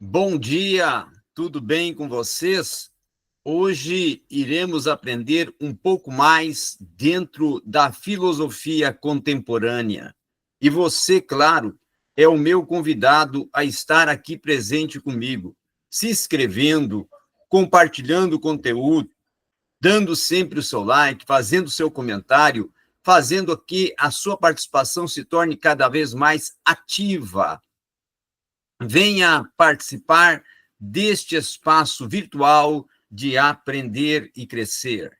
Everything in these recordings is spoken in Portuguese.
Bom dia, tudo bem com vocês? Hoje iremos aprender um pouco mais dentro da filosofia contemporânea. E você, claro, é o meu convidado a estar aqui presente comigo, se inscrevendo, compartilhando o conteúdo, dando sempre o seu like, fazendo o seu comentário, fazendo que a sua participação se torne cada vez mais ativa. Venha participar deste espaço virtual de aprender e crescer.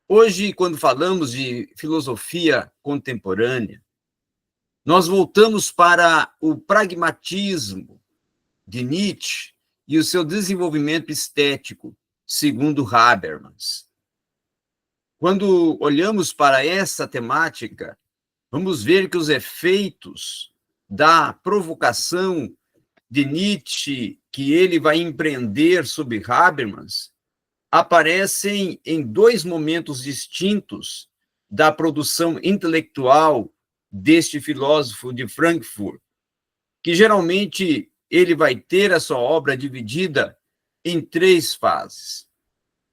Hoje, quando falamos de filosofia contemporânea, nós voltamos para o pragmatismo de Nietzsche e o seu desenvolvimento estético, segundo Habermas. Quando olhamos para essa temática, vamos ver que os efeitos da provocação de Nietzsche, que ele vai empreender sobre Habermas, aparecem em dois momentos distintos da produção intelectual deste filósofo de Frankfurt, que geralmente ele vai ter a sua obra dividida em três fases.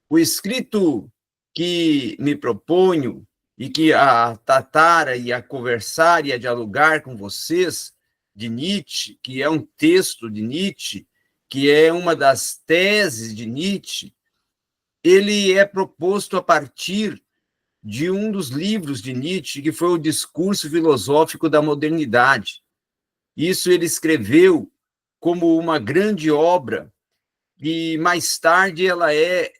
O escrito que me proponho e que a Tatara e a conversar e a dialogar com vocês de Nietzsche, que é um texto de Nietzsche, que é uma das teses de Nietzsche, ele é proposto a partir de um dos livros de Nietzsche, que foi o Discurso Filosófico da Modernidade. Isso ele escreveu como uma grande obra, e mais tarde ela é,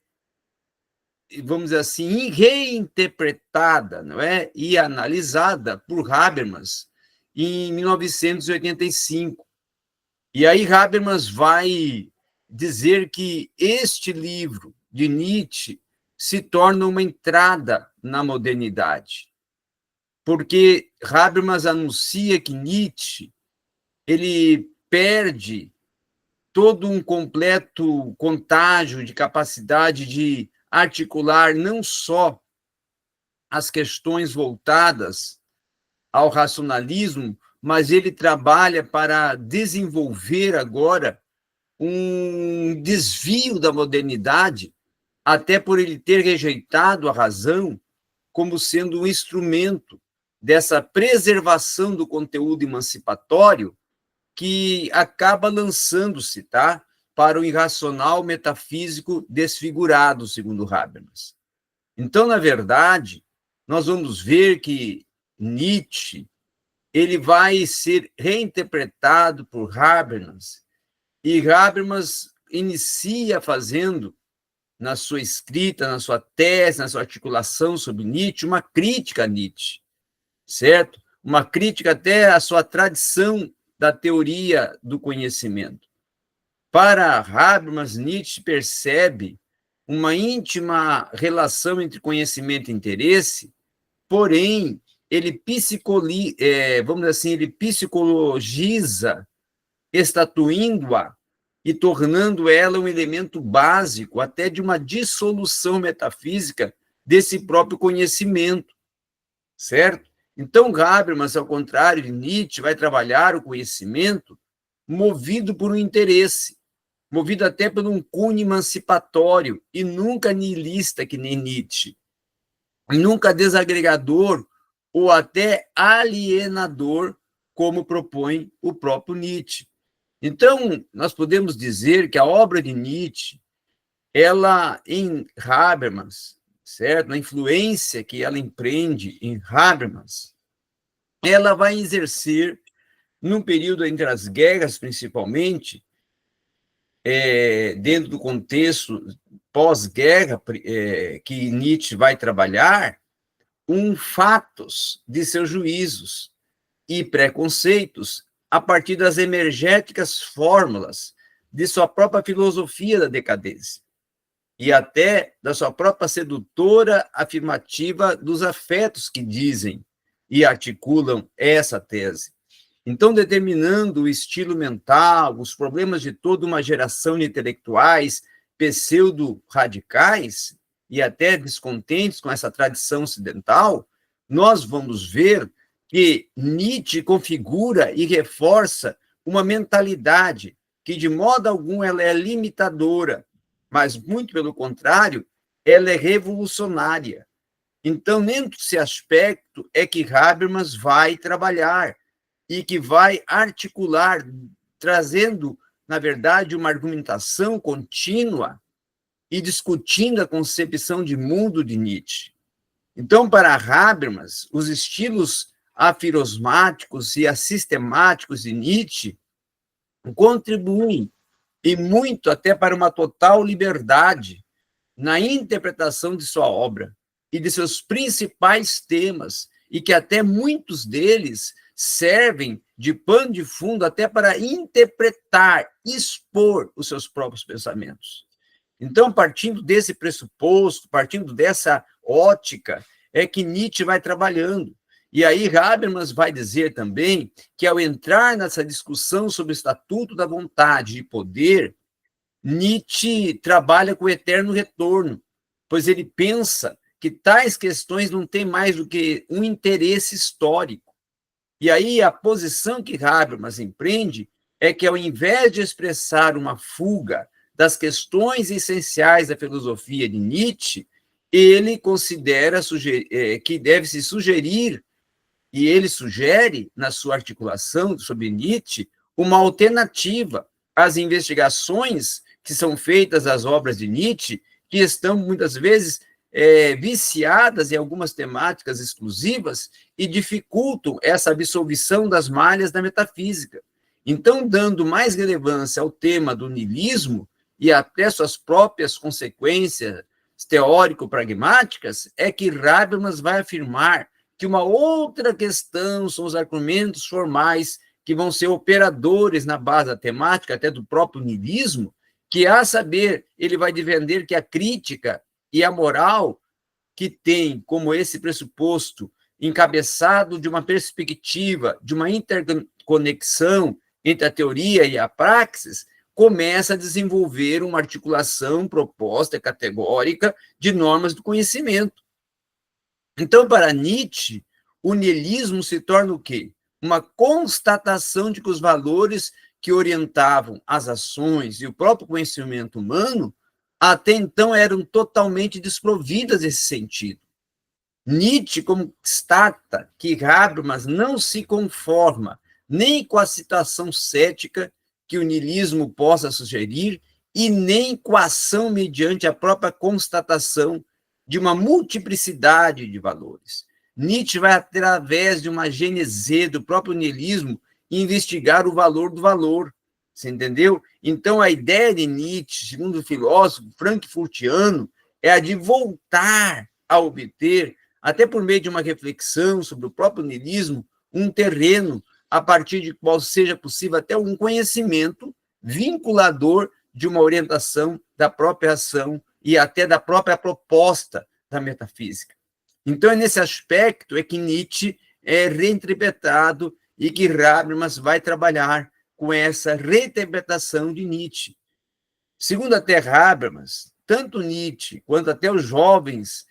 vamos dizer assim, reinterpretada, não é? E analisada por Habermas em 1985. E aí Habermas vai dizer que este livro de Nietzsche se torna uma entrada na modernidade, porque Habermas anuncia que Nietzsche ele perde todo um completo contágio de capacidade de articular não só as questões voltadas ao racionalismo, mas ele trabalha para desenvolver agora um desvio da modernidade, até por ele ter rejeitado a razão como sendo um instrumento dessa preservação do conteúdo emancipatório que acaba lançando-se, tá, para o irracional metafísico desfigurado, segundo Habermas. Então, na verdade, nós vamos ver que Nietzsche ele vai ser reinterpretado por Habermas, e Habermas inicia fazendo, na sua escrita, na sua tese, na sua articulação sobre Nietzsche, uma crítica a Nietzsche, certo? Uma crítica até à sua tradição da teoria do conhecimento. Para Habermas, Nietzsche percebe uma íntima relação entre conhecimento e interesse, porém, ele vamos dizer assim, ele psicologiza, estatuindo-a e tornando ela um elemento básico até de uma dissolução metafísica desse próprio conhecimento, certo? Então, Habermas, ao contrário de Nietzsche, vai trabalhar o conhecimento movido por um interesse, movido até por um cunho emancipatório e nunca nihilista que nem Nietzsche, nunca desagregador ou até alienador, como propõe o próprio Nietzsche. Então, nós podemos dizer que a obra de Nietzsche, ela, em Habermas, certo? A influência que ela empreende em Habermas, ela vai exercer, num período entre as guerras, principalmente, dentro do contexto pós-guerra que Nietzsche vai trabalhar, um fatos de seus juízos e preconceitos a partir das emergéticas fórmulas de sua própria filosofia da decadência e até da sua própria sedutora afirmativa dos afetos que dizem e articulam essa tese. Então, determinando o estilo mental, os problemas de toda uma geração de intelectuais pseudo-radicais e até descontentes com essa tradição ocidental, nós vamos ver que Nietzsche configura e reforça uma mentalidade que de modo algum ela é limitadora, mas muito pelo contrário, ela é revolucionária. Então, nesse aspecto é que Habermas vai trabalhar e que vai articular, trazendo, na verdade, uma argumentação contínua e discutindo a concepção de mundo de Nietzsche. Então, para Habermas, os estilos aferosmáticos e assistemáticos de Nietzsche contribuem, e muito até para uma total liberdade na interpretação de sua obra e de seus principais temas, e que até muitos deles servem de pano de fundo até para interpretar, expor os seus próprios pensamentos. Então, partindo desse pressuposto, partindo dessa ótica, é que Nietzsche vai trabalhando. E aí Habermas vai dizer também que, ao entrar nessa discussão sobre o estatuto da vontade e poder, Nietzsche trabalha com o eterno retorno, pois ele pensa que tais questões não têm mais do que um interesse histórico. E aí a posição que Habermas empreende é que, ao invés de expressar uma fuga das questões essenciais da filosofia de Nietzsche, ele considera que deve-se sugerir, e ele sugere, na sua articulação sobre Nietzsche, uma alternativa às investigações que são feitas às obras de Nietzsche, que estão, muitas vezes, viciadas em algumas temáticas exclusivas e dificultam essa absolvição das malhas da metafísica. Então, dando mais relevância ao tema do niilismo e até suas próprias consequências teórico-pragmáticas, é que Habermas vai afirmar que uma outra questão são os argumentos formais que vão ser operadores na base da temática, até do próprio niilismo, que, a saber, ele vai defender que a crítica e a moral, que tem como esse pressuposto encabeçado de uma perspectiva, de uma interconexão entre a teoria e a praxis, começa a desenvolver uma articulação proposta categórica de normas do conhecimento. Então, para Nietzsche, o niilismo se torna o quê? Uma constatação de que os valores que orientavam as ações e o próprio conhecimento humano até então eram totalmente desprovidas desse sentido. Nietzsche constata que Habermas não se conforma nem com a situação cética que o niilismo possa sugerir e nem com a ação mediante a própria constatação de uma multiplicidade de valores. Nietzsche vai, através de uma gênese do próprio niilismo, investigar o valor do valor. Você entendeu? Então, a ideia de Nietzsche, segundo o filósofo frankfurtiano, é a de voltar a obter, até por meio de uma reflexão sobre o próprio niilismo, um terreno a partir de qual seja possível até um conhecimento vinculador de uma orientação da própria ação e até da própria proposta da metafísica. Então, é nesse aspecto que Nietzsche é reinterpretado e que Habermas vai trabalhar com essa reinterpretação de Nietzsche. Segundo até Habermas, tanto Nietzsche quanto até os jovens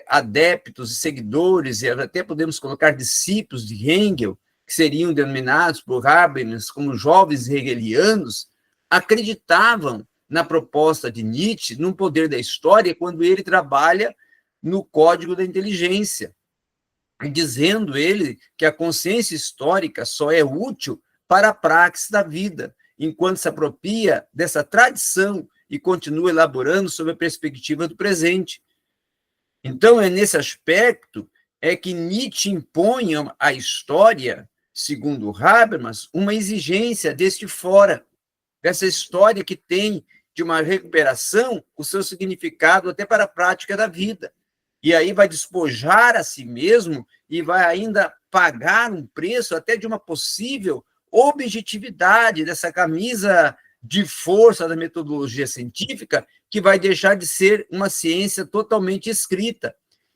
adeptos e seguidores, e até podemos colocar discípulos de Hegel, que seriam denominados por Habermas como jovens hegelianos, acreditavam na proposta de Nietzsche, no poder da história, quando ele trabalha no Código da Inteligência, dizendo ele que a consciência histórica só é útil para a praxis da vida, enquanto se apropria dessa tradição e continua elaborando sob a perspectiva do presente. Então, é nesse aspecto que Nietzsche impõe à história, segundo Habermas, uma exigência deste fora, dessa história que tem de uma recuperação o seu significado até para a prática da vida. E aí vai despojar a si mesmo e vai ainda pagar um preço até de uma possível objetividade dessa camisa de força da metodologia científica, que vai deixar de ser uma ciência totalmente escrita.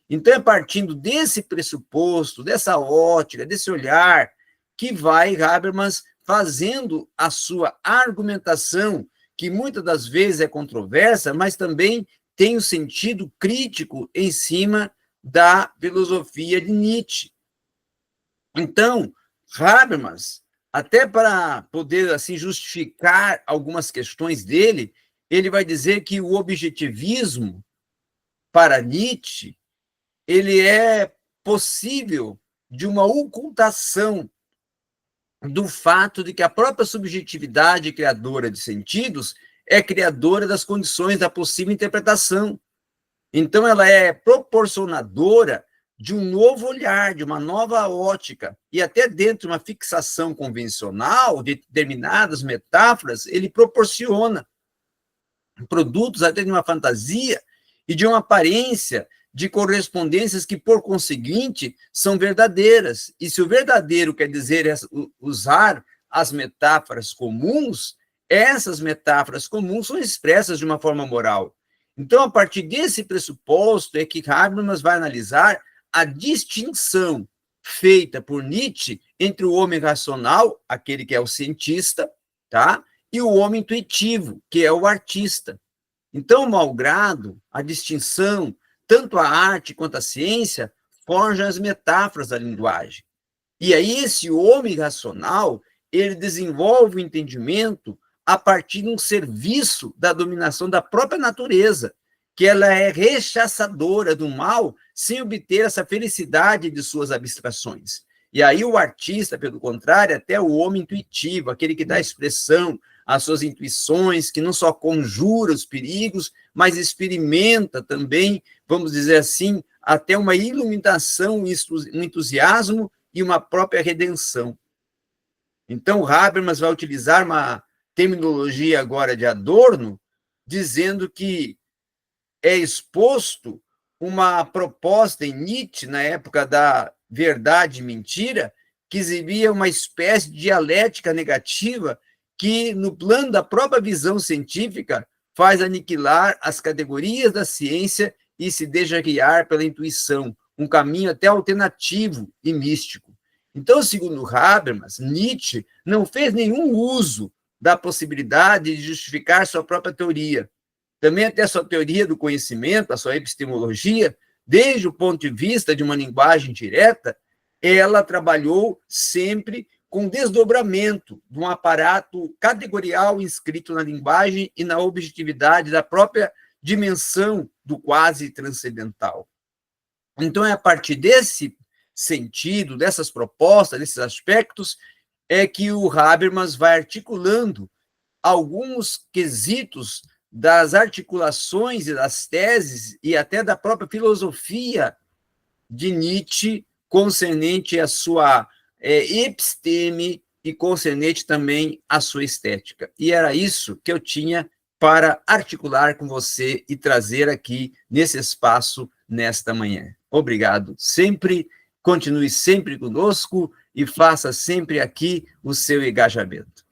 Então, é partindo desse pressuposto, dessa ótica, desse olhar, que vai Habermas fazendo a sua argumentação, que muitas das vezes é controversa, mas também tem um sentido crítico em cima da filosofia de Nietzsche. Então, Habermas, até para poder assim justificar algumas questões dele, ele vai dizer que o objetivismo, para Nietzsche, ele é possível de uma ocultação do fato de que a própria subjetividade criadora de sentidos é criadora das condições da possível interpretação. Então, ela é proporcionadora de um novo olhar, de uma nova ótica, e até dentro de uma fixação convencional, de determinadas metáforas, ele proporciona produtos até de uma fantasia e de uma aparência de correspondências que, por conseguinte, são verdadeiras. E se o verdadeiro quer dizer usar as metáforas comuns, essas metáforas comuns são expressas de uma forma moral. Então, a partir desse pressuposto é que Habermas vai analisar a distinção feita por Nietzsche entre o homem racional, aquele que é o cientista, tá? E o homem intuitivo, que é o artista. Então, malgrado a distinção, tanto a arte quanto a ciência forjam as metáforas da linguagem. E aí esse homem racional, ele desenvolve o entendimento a partir de um serviço da dominação da própria natureza, que ela é rechaçadora do mal sem obter essa felicidade de suas abstrações. E aí o artista, pelo contrário, até o homem intuitivo, aquele que dá expressão às suas intuições, que não só conjura os perigos, mas experimenta também, vamos dizer assim, até uma iluminação, um entusiasmo e uma própria redenção. Então, Habermas vai utilizar uma terminologia agora de Adorno, dizendo que é exposto uma proposta em Nietzsche, na época da verdade e mentira, que exibia uma espécie de dialética negativa que, no plano da própria visão científica, faz aniquilar as categorias da ciência e se deixa guiar pela intuição, um caminho até alternativo e místico. Então, segundo Habermas, Nietzsche não fez nenhum uso da possibilidade de justificar sua própria teoria. Também até a sua teoria do conhecimento, a sua epistemologia, desde o ponto de vista de uma linguagem direta, ela trabalhou sempre com desdobramento de um aparato categorial inscrito na linguagem e na objetividade da própria dimensão do quase transcendental. Então, é a partir desse sentido, dessas propostas, desses aspectos, é que o Habermas vai articulando alguns quesitos das articulações e das teses e até da própria filosofia de Nietzsche concernente à sua episteme e concernente também à sua estética. E era isso que eu tinha para articular com você e trazer aqui nesse espaço nesta manhã. Obrigado. Continue sempre conosco e faça sempre aqui o seu engajamento.